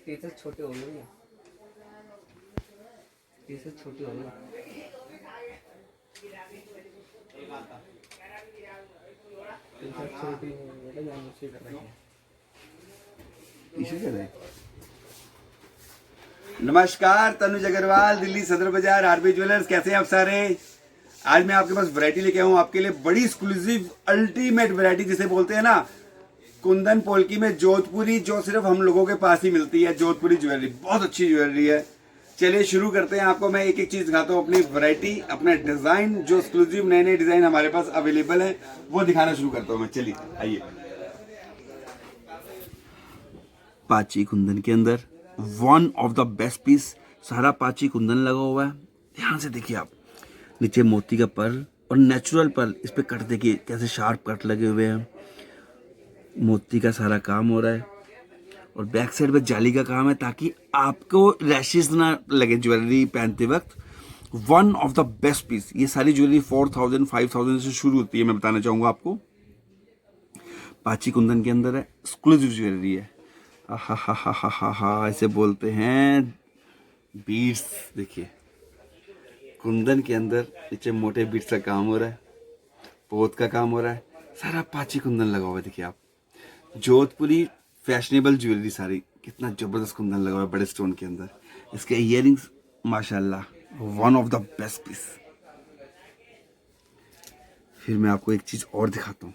Pieces छोटे हो गए, पीसेस छोटे हो गए। पीसेस छोटी बेटा जान मुझसे कर रही है। इसे कर रहे। नमस्कार, तनुज अग्रवाल, दिल्ली सदर बाजार, आरबी ज्वेलर्स। कैसे हैं आप सारे? आज मैं आपके पास वैरायटी लेके आऊँ आपके लिए, बड़ी एक्सक्लूसिव अल्टीमेट वैरायटी जिसे बोलते हैं ना, कुंदन पोल्की में जोधपुरी, जो सिर्फ हम लोगों के पास ही मिलती है। जोधपुरी ज्वेलरी बहुत अच्छी ज्वेलरी है। चलिए शुरू करते हैं। आपको मैं एक एक चीज दिखाता हूँ, अपनी वैरायटी, अपना डिजाइन, जो एक्सक्लूसिव नए नए डिजाइन हमारे पास अवेलेबल है वो दिखाना शुरू करता हूँ मैं। चलिए आइए। पाची कुंदन के अंदर one of the best piece, सारा पाची कुंदन लगा हुआ है। ध्यान से देखिए आप, नीचे मोती का पर्ल और नेचुरल पर्ल, इस पे कट देखिए कैसे शार्प कट लगे हुए हैं। मोती का सारा काम हो रहा है और बैक साइड पे जाली का काम है ताकि आपको रैशेस ना लगे ज्वेलरी पहनते वक्त। One of the best piece. ये सारी ज्वेलरी 4000 5000 से शुरू होती है, मैं बताना चाहूंगा आपको। पाची कुंदन के अंदर है, एक्सक्लूसिव ज्वेलरी है। हा हा हा हा हा हा, ऐसे बोलते हैं बीड्स। देखिए कुंदन के अंदर नीचे मोटे बीड्स का काम हो रहा है, पोत का काम हो रहा है, सारा पाची कुंदन लगा हुआ है। देखिए आप, जोधपुरी फैशनेबल ज्वेलरी सारी, कितना जबरदस्त कुंदन लगा हुआ है बड़े स्टोन के अंदर। इसके इयरिंग्स माशाल्लाह one of the best piece. फिर मैं आपको एक चीज और दिखाता हूँ,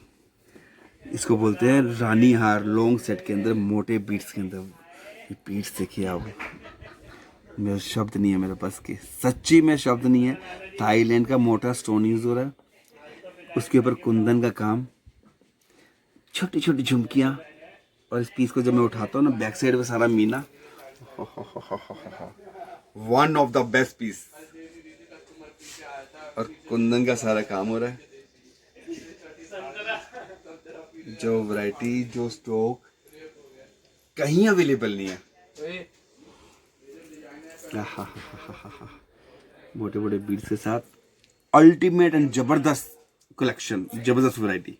इसको बोलते हैं रानी हार, लॉन्ग सेट के अंदर मोटे बीट्स के अंदर। ये बीट्स देखिए आप, मेरा शब्द नहीं है मेरे पास के, सच्ची में शब्द नहीं है। थाईलैंड का मोटा स्टोन यूज हो रहा है, उसके ऊपर कुंदन का काम, छोटी छोटी झुमकियाँ। और इस पीस को जब मैं उठाता हूँ ना, बैक साइड में सारा meena, one of the best piece. और कुंदन का सारा काम हो रहा है। जो वैरायटी, जो स्टॉक कहीं अवेलेबल नहीं है। मोटे मोटे बीड्स के साथ अल्टीमेट एंड जबरदस्त कलेक्शन, जबरदस्त वैरायटी।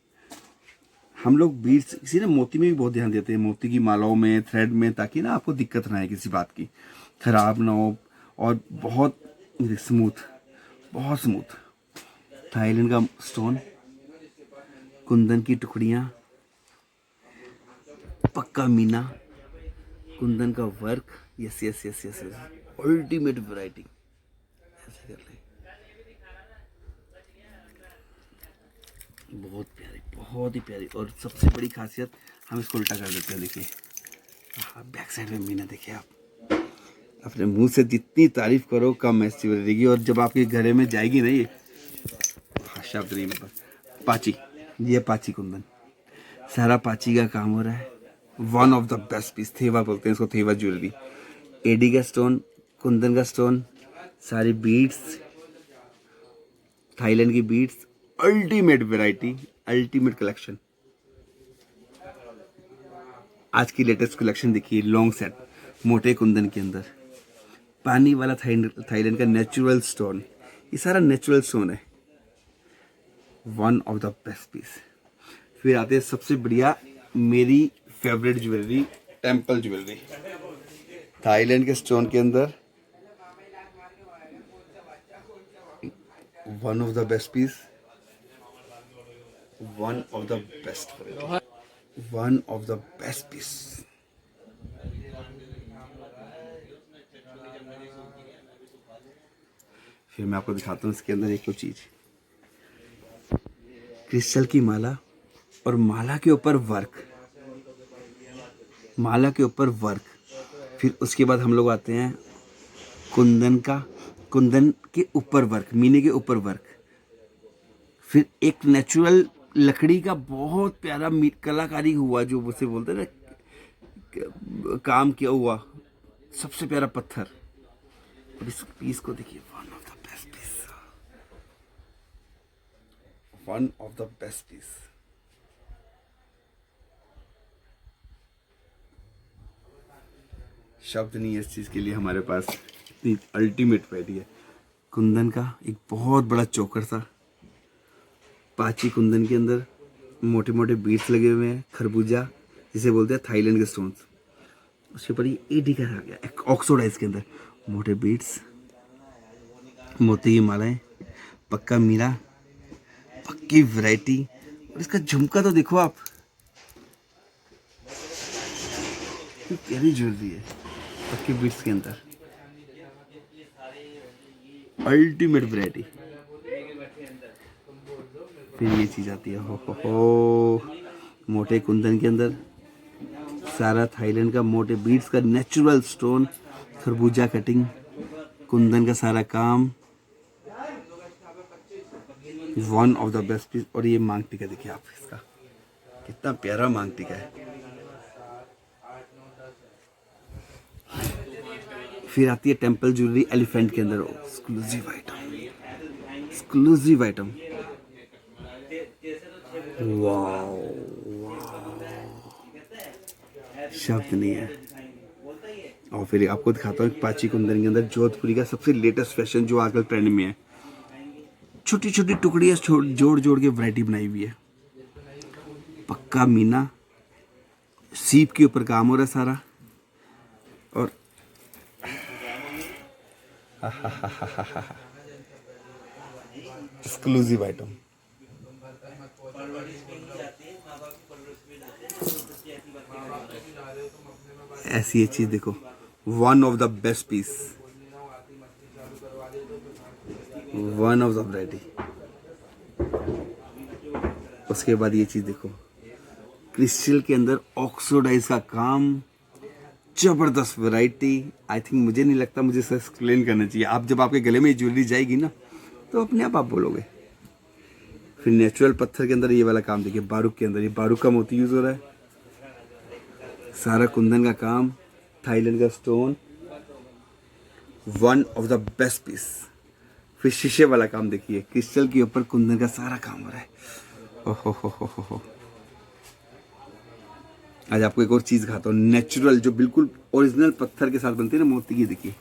हम लोग बीड्स किसी ना मोती में भी बहुत ध्यान देते हैं, मोती की मालाओं में, थ्रेड में, ताकि ना आपको दिक्कत ना आए किसी बात की, खराब ना हो। और बहुत स्मूथ, बहुत स्मूथ थाईलैंड का स्टोन, कुंदन की टुकड़ियाँ, पक्का मीना, कुंदन का work. Yes yes yes yes yes, ultimate variety. ऐसे कर ले, बहुत प्यारी, बहुत ही प्यारी। और सबसे बड़ी खासियत, हम इसको उल्टा कर देते हैं। देखिए बैक साइड में मीना, देखिए आप, अपने मुंह से जितनी तारीफ करो कम ऐसी रहेगी। और जब आपके घरे में जाएगी ना ये, शब्द नहीं मेरे पास। पाची, ये पाची कुंदन, सारा पाची का काम हो रहा है। One of the best piece, thewa बोलते हैं इसको, थेवा ज्वेलरी। एडी का स्टोन, कुंदन का स्टोन, सारी बीड्स, थाईलैंड की beads, ultimate variety, ultimate collection. आज की लेटेस्ट कलेक्शन देखिए, लॉन्ग सेट मोटे कुंदन के अंदर, पानी वाला थाईलैंड का नेचुरल स्टोन। ये सारा नेचुरल स्टोन है, one of the best piece. फिर आते हैं सबसे बढ़िया, मेरी favourite jewellery, temple jewellery, Thailand के स्टोन के अंदर, one of the best piece, one of the best, one of the best piece. फिर मैं आपको दिखाता हूँ इसके अंदर एक और चीज, क्रिस्टल की माला और माला के ऊपर वर्क, माला के ऊपर वर्क। फिर उसके बाद हम लोग आते हैं कुंदन का, कुंदन के ऊपर वर्क, मीने के ऊपर वर्क। फिर एक नेचुरल लकड़ी का बहुत प्यारा कलाकारी हुआ, जो उसे बोलते हैं ना, काम किया हुआ, सबसे प्यारा पत्थर। और इस पीस को देखिए, one of the best piece, one of the best piece. शब्द नहीं है इस चीज के लिए हमारे पास, इतनी अल्टीमेट वैरायटी है। कुंदन का एक बहुत बड़ा चोकर था, पाची कुंदन के अंदर मोटे मोटे बीड्स लगे हुए हैं, खरबूजा जिसे बोलते हैं थाईलैंड के स्टोन्स। उसके ऊपर ये एडी का आ गया, एक ऑक्सोडाइज के अंदर मोटे बीट्स, मोती की मालाएं, पक्का मीरा, पक्की वैरायटी। और इसका झुमका तो देखो आप, प्यारी ज्वेलरी है पक्की बीट्स के अंदर, अल्टीमेट वैरायटी। फिर ये चीज आती है, हो मोटे कुंदन के अंदर सारा थाईलैंड का मोटे बीड्स का नेचुरल स्टोन, खरबूजा कटिंग, कुंदन का सारा काम, one of the best piece. और ये मांग टीका देखिए आप, इसका कितना प्यारा मांग टीका है। फिर आती है टेम्पल ज्वेलरी एलिफेंट के अंदर, exclusive item, exclusive item. Wow, शब्द नहीं है। और फिर आपको दिखाता हूँ पाची कुंदन के अंदर जोधपुरी का सबसे लेटेस्ट फैशन जो आजकल ट्रेंड में है। छोटी छोटी टुकड़ियाँ जोड़ जोड़ के वैरायटी बनाई हुई है, पक्का मीना, सीप के ऊपर काम हो रहा है सारा। और एक्सक्लूसिव आइटम। ऐसी ये चीज देखो, one of the best piece, one of the variety. उसके बाद ये चीज देखो, क्रिस्टल के अंदर ऑक्सोडाइज का काम, जबरदस्त वैरायटी। आई थिंक मुझे नहीं लगता मुझे इसे एक्सप्लेन करना चाहिए, आप जब आपके गले में ये ज्वेलरी जाएगी ना तो अपने आप बोलोगे। फिर नेचुरल पत्थर के अंदर ये वाला काम देखिए, बारूक के अंदर ये बारूक का मोती यूज हो रहा है, सारा कुंदन का काम, थाईलैंड का stone, one of the best piece. फिर शीशे वाला काम देखिए, क्रिस्टल के ऊपर कुंदन का सारा काम हो रहा है। ओहो हो। आज आपको एक और चीज खाता हूँ, नेचुरल जो बिल्कुल ओरिजिनल पत्थर के साथ बनती है ना मोती की, देखिए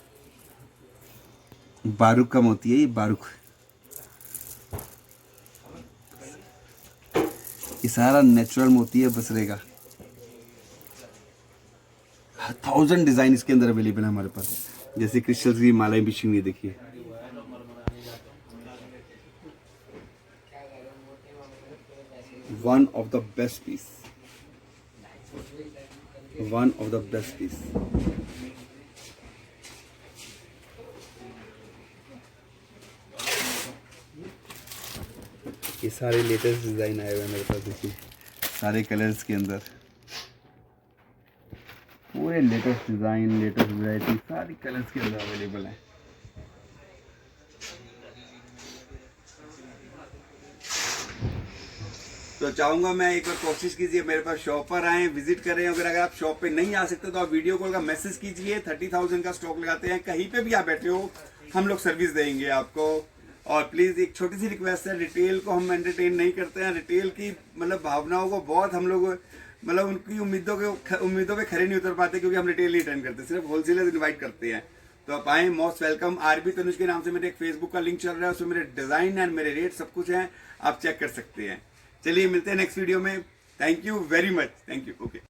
बारूक का मोती है ये, बारूक। ये सारा नेचुरल मोती है बसरे का। 1000 डिजाइन इसके अंदर अवेलेबल है हमारे पास। जैसे क्रिस्टल की मालाएं बिछी हुई है देखिए, one of the best piece, one of the best piece. ये सारे लेटेस्ट डिजाइन आए हुए हैं मेरे पास देखिए, सारे कलर्स के अंदर पूरे लेटेस्ट डिजाइन, लेटेस्ट वैरायटी सारी कलर्स के अंदर अवेलेबल है। तो चाहूंगा मैं एक बार कोशिश कीजिए, मेरे पास शॉप पर आए, विजिट करें। अगर आप शॉप पे नहीं आ सकते तो आप वीडियो कॉल का मैसेज कीजिए। 30,000 का स्टॉक लगाते हैं, कहीं पे भी आप बैठे हो हम लोग सर्विस देंगे आपको। और प्लीज एक छोटी सी रिक्वेस्ट है, रिटेल को हम एंटरटेन नहीं करते हैं। रिटेल की मतलब भावनाओं को बहुत हम लोग मतलब उनकी उम्मीदों पे खरे नहीं उतर पाते, क्योंकि हम रिटेल नहीं अटेंड करते, सिर्फ होलसेलर्स इन्वाइट करते हैं। तो आप आए, मोस्ट वेलकम। आरबी तनुज के नाम से मेरे एक फेसबुक का लिंक चल रहा है, उसमें मेरे डिजाइन एंड मेरे रेट सब कुछ है, आप चेक कर सकते हैं। चलिए मिलते हैं नेक्स्ट वीडियो में। Thank you very much, thank you. Okay.